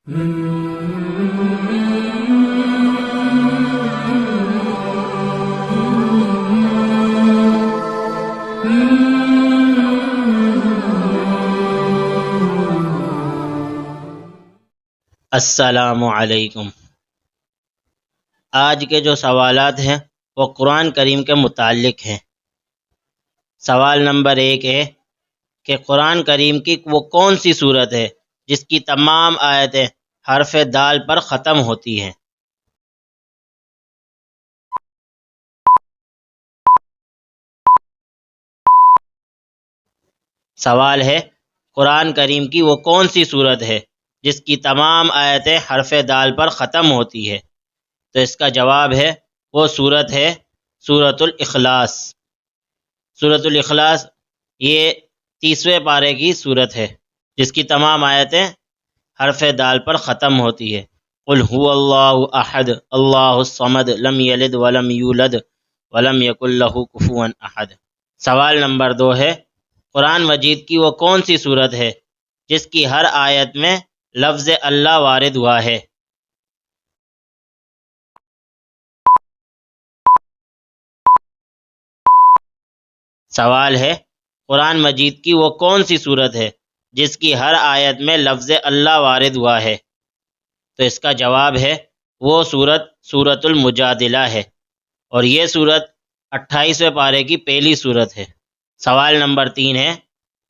السلام علیکم۔ آج کے جو سوالات ہیں وہ قرآن کریم کے متعلق ہیں۔ سوال نمبر 1 ہے کہ قرآن کریم کی وہ کون سی صورت ہے جس کی تمام آیتیں حرف دال پر ختم ہوتی ہیں؟ سوال ہے قرآن کریم کی وہ کون سی صورت ہے جس کی تمام آیتیں حرف دال پر ختم ہوتی ہے؟ تو اس کا جواب ہے وہ صورت ہے سورۃ الاخلاص۔ سورۃ الاخلاص یہ 30ویں پارے کی صورت ہے جس کی تمام آیتیں حرف دال پر ختم ہوتی ہے۔ قل هو اللہ احد اللہ الصمد لم یلد ولم یولد ولم یکن لہ کفوا احد۔ سوال نمبر 2 ہے قرآن مجید کی وہ کون سی صورت ہے جس کی ہر آیت میں لفظ اللہ وارد ہوا ہے؟ سوال ہے قرآن مجید کی وہ کون سی صورت ہے جس کی ہر آیت میں لفظ اللہ وارد ہوا ہے؟ تو اس کا جواب ہے وہ صورت سورۃ المجادلہ ہے، اور یہ صورت 28ویں پارے کی پہلی صورت ہے۔ سوال نمبر 3 ہے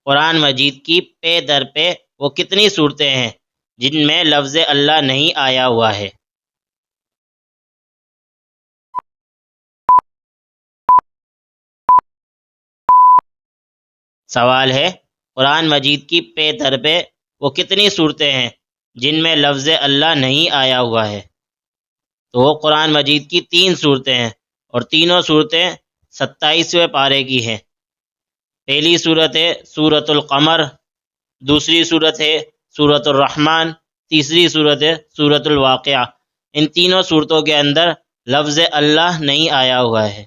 قرآن مجید کی پے در پہ وہ کتنی صورتیں ہیں جن میں لفظ اللہ نہیں آیا ہوا ہے؟ سوال ہے قرآن مجید کی پے در پہ وہ کتنی صورتیں ہیں جن میں لفظ اللہ نہیں آیا ہوا ہے؟ تو وہ قرآن مجید کی 3 صورتیں ہیں، اور تینوں صورتیں 27ویں پارے کی ہیں۔ پہلی صورت ہے سورۃ القمر، دوسری صورت ہے سورۃ الرحمن، تیسری صورت ہے سورۃ الواقعہ۔ ان تینوں صورتوں کے اندر لفظ اللہ نہیں آیا ہوا ہے۔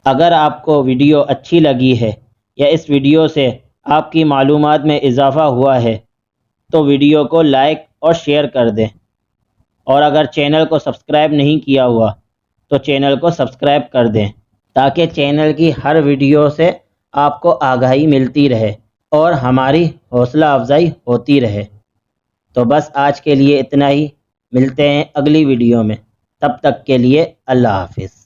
اگر آپ کو ویڈیو اچھی لگی ہے یا اس ویڈیو سے آپ کی معلومات میں اضافہ ہوا ہے تو ویڈیو کو لائک اور شیئر کر دیں، اور اگر چینل کو سبسکرائب نہیں کیا ہوا تو چینل کو سبسکرائب کر دیں تاکہ چینل کی ہر ویڈیو سے آپ کو آگاہی ملتی رہے اور ہماری حوصلہ افزائی ہوتی رہے۔ تو بس آج کے لیے اتنا ہی، ملتے ہیں اگلی ویڈیو میں، تب تک کے لیے اللہ حافظ۔